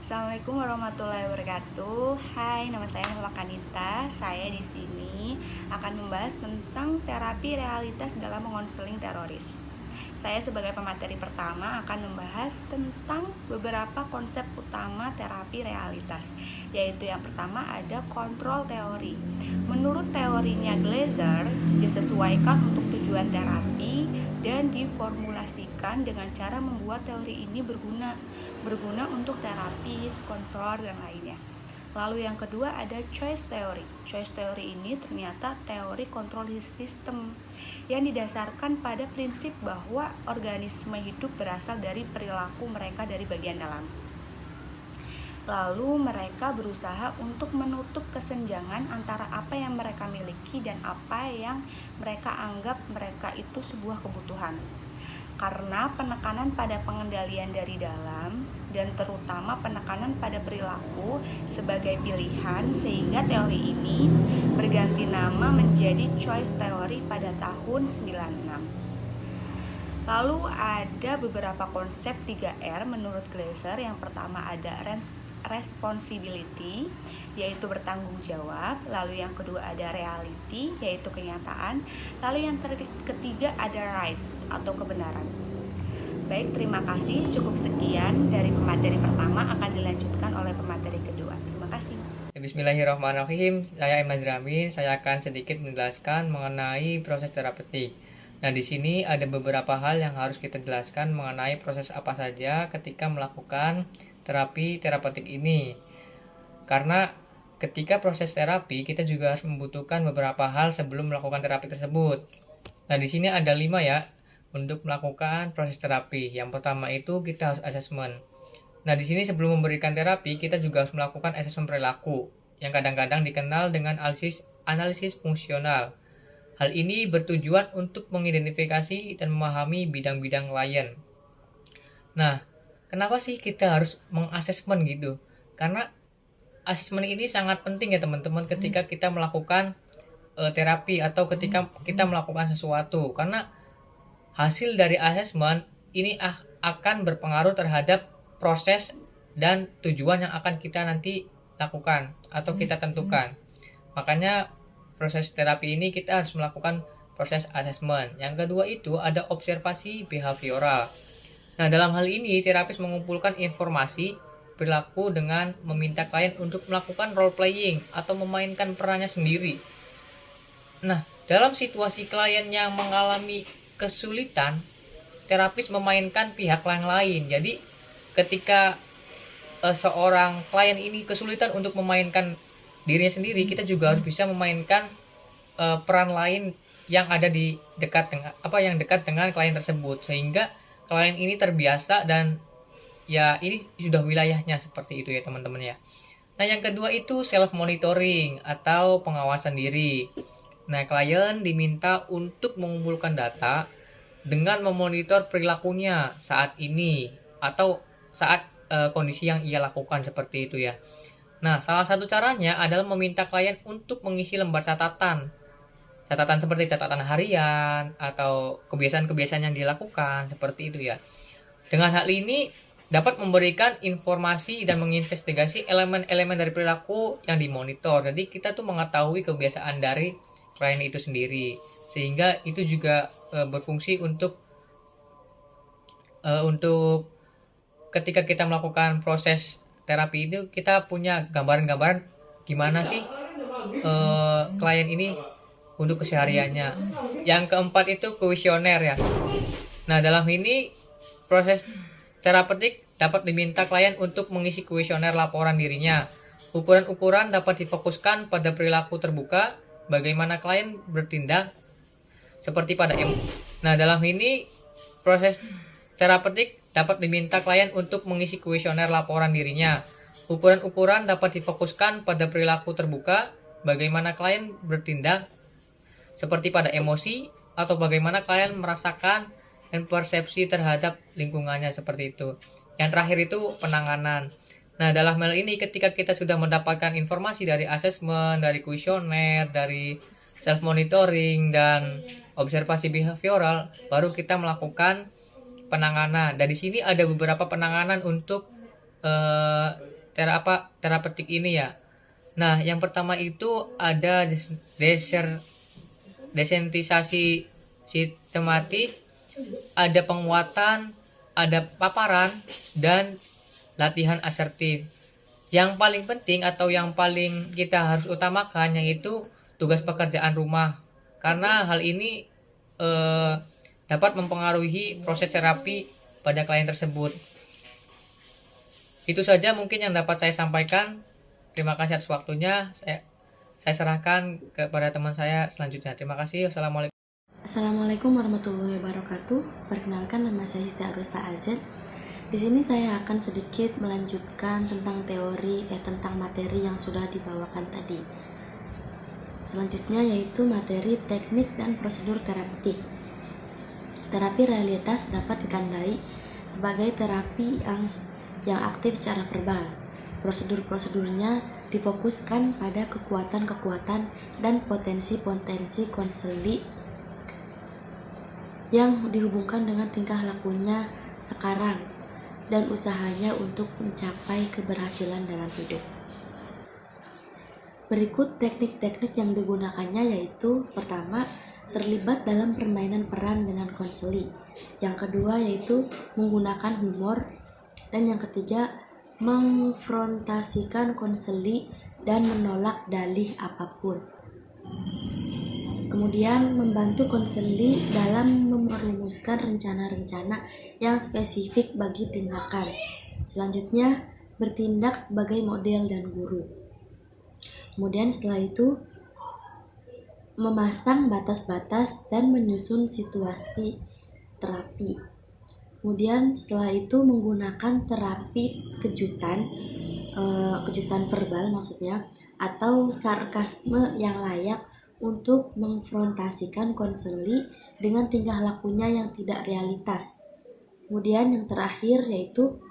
Assalamualaikum warahmatullahi wabarakatuh. Hai, nama saya Nova Kanita. Saya di sini akan membahas tentang terapi realitas dalam mengonseling teroris. Saya sebagai pemateri pertama akan membahas tentang beberapa konsep utama terapi realitas, yaitu yang pertama ada kontrol teori. Menurut teorinya Glaser, disesuaikan untuk tujuan terapi dan diformulasikan dengan cara membuat teori ini berguna untuk terapis, konselor, dan lainnya. Lalu yang kedua ada choice theory. Choice theory ini ternyata teori kontrol sistem yang didasarkan pada prinsip bahwa organisme hidup berasal dari perilaku mereka dari bagian dalam. Lalu mereka berusaha untuk menutup kesenjangan antara apa yang mereka miliki dan apa yang mereka anggap mereka itu sebuah kebutuhan. Karena penekanan pada pengendalian dari dalam dan terutama penekanan pada perilaku sebagai pilihan, sehingga teori ini berganti nama menjadi choice theory pada tahun 96. Lalu ada beberapa konsep 3R menurut Glaser. Yang pertama ada responsibility, yaitu bertanggung jawab. Lalu yang kedua ada reality, yaitu kenyataan. Lalu yang ketiga ada right atau kebenaran. Baik, terima kasih. Cukup sekian dari pemateri pertama, akan dilanjutkan oleh pemateri kedua. Terima kasih. Bismillahirrahmanirrahim. Saya Imaz Ramin. Saya akan sedikit menjelaskan mengenai proses terapeutik. Nah, di sini ada beberapa hal yang harus kita jelaskan mengenai proses apa saja ketika melakukan terapi terapeutik ini. Karena ketika proses terapi, kita juga harus membutuhkan beberapa hal sebelum melakukan terapi tersebut. Nah, di sini ada 5 ya untuk melakukan proses terapi. Yang pertama itu kita harus assessment. Nah, di sini sebelum memberikan terapi, kita juga harus melakukan asesmen perilaku yang kadang-kadang dikenal dengan analisis fungsional. Hal ini bertujuan untuk mengidentifikasi dan memahami bidang-bidang klien. Nah, kenapa sih kita harus mengasesmen gitu? Karena asesmen ini sangat penting ya teman-teman ketika kita melakukan terapi atau ketika kita melakukan sesuatu. Karena hasil dari asesmen ini akan berpengaruh terhadap proses dan tujuan yang akan kita nanti lakukan atau kita tentukan. Makanya proses terapi ini kita harus melakukan proses assessment. Yang kedua itu ada observasi behavioral. Nah, dalam hal ini terapis mengumpulkan informasi perilaku dengan meminta klien untuk melakukan role playing atau memainkan perannya sendiri. Nah, dalam situasi klien yang mengalami kesulitan, terapis memainkan pihak yang lain. Jadi ketika seorang klien ini kesulitan untuk memainkan dirinya sendiri, kita juga harus bisa memainkan peran lain yang ada di dekat dengan klien tersebut, sehingga klien ini terbiasa dan ya ini sudah wilayahnya seperti itu ya teman-teman ya. Nah, yang kedua itu self monitoring atau pengawasan diri. Nah, klien diminta untuk mengumpulkan data dengan memonitor perilakunya saat ini atau saat kondisi yang ia lakukan seperti itu ya. Nah, salah satu caranya adalah meminta klien untuk mengisi lembar catatan. Catatan seperti catatan harian atau kebiasaan-kebiasaan yang dilakukan seperti itu ya. Dengan hal ini dapat memberikan informasi dan menginvestigasi elemen-elemen dari perilaku yang dimonitor. Jadi kita tuh mengetahui kebiasaan dari klien itu sendiri. Sehingga itu juga berfungsi untuk ketika kita melakukan proses terapi itu kita punya gambaran-gambaran gimana sih klien ini untuk kesehariannya. Yang keempat itu kuesioner ya. Nah, dalam ini proses terapeutik dapat diminta klien untuk mengisi kuesioner laporan dirinya. Ukuran-ukuran dapat difokuskan pada perilaku terbuka, bagaimana klien bertindak seperti pada Nah, dalam ini proses terapeutik dapat diminta klien untuk mengisi kuesioner laporan dirinya. Ukuran-ukuran dapat difokuskan pada perilaku terbuka, bagaimana klien bertindak seperti pada emosi, atau bagaimana klien merasakan dan persepsi terhadap lingkungannya seperti itu. Yang terakhir itu penanganan. Nah, dalam hal ini ketika kita sudah mendapatkan informasi dari asesmen, dari kuesioner, dari self monitoring dan observasi behavioral, baru kita melakukan penanganan. Dan di sini ada beberapa penanganan untuk terapeutik ini ya. Nah, yang pertama itu ada desensitisasi sistematik, ada penguatan, ada paparan, dan latihan asertif. Yang paling penting atau yang paling kita harus utamakan yaitu tugas pekerjaan rumah. Karena hal ini dapat mempengaruhi proses terapi pada klien tersebut. Itu saja mungkin yang dapat saya sampaikan. Terima kasih atas waktunya. Saya serahkan kepada teman saya selanjutnya. Terima kasih. Wassalamualaikum. Assalamualaikum warahmatullahi wabarakatuh. Perkenalkan, nama saya Siti Arusa Azad. Di sini saya akan sedikit melanjutkan tentang tentang materi yang sudah dibawakan tadi. Selanjutnya yaitu materi teknik dan prosedur terapeutik. Terapi realitas dapat ditandai sebagai terapi yang aktif secara verbal. Prosedur-prosedurnya difokuskan pada kekuatan-kekuatan dan potensi-potensi konseli yang dihubungkan dengan tingkah lakunya sekarang dan usahanya untuk mencapai keberhasilan dalam hidup. Berikut teknik-teknik yang digunakannya yaitu: pertama, terlibat dalam permainan peran dengan konseli. Yang kedua yaitu menggunakan humor. Dan yang ketiga, mengfrontasikan konseli dan menolak dalih apapun. Kemudian membantu konseli dalam merumuskan rencana-rencana yang spesifik bagi tindakan. Selanjutnya, bertindak sebagai model dan guru. Kemudian setelah itu, memasang batas-batas dan menyusun situasi terapi. Kemudian setelah itu menggunakan terapi kejutan verbal maksudnya, atau sarkasme yang layak untuk mengfrontasikan konseli dengan tingkah lakunya yang tidak realitas. Kemudian yang terakhir yaitu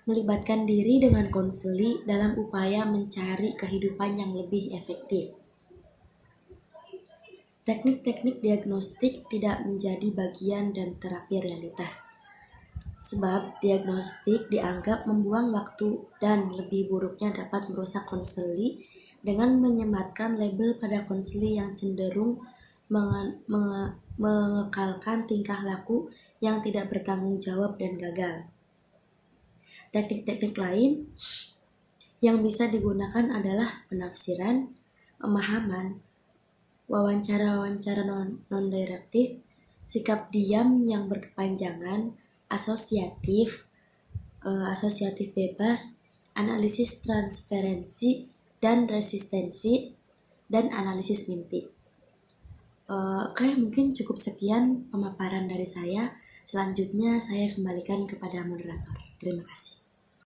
melibatkan diri dengan konseli dalam upaya mencari kehidupan yang lebih efektif. Teknik-teknik diagnostik tidak menjadi bagian dan terapi realitas. Sebab diagnostik dianggap membuang waktu dan lebih buruknya dapat merusak konseli dengan menyematkan label pada konseli yang cenderung mengekalkan tingkah laku yang tidak bertanggung jawab dan gagal. Teknik-teknik lain yang bisa digunakan adalah penafsiran, pemahaman, wawancara-wawancara non-direktif, sikap diam yang berkepanjangan, asosiatif bebas, analisis transferensi dan resistensi, dan analisis mimpi. Oke, mungkin cukup sekian pemaparan dari saya. Selanjutnya saya kembalikan kepada moderator. Terima kasih.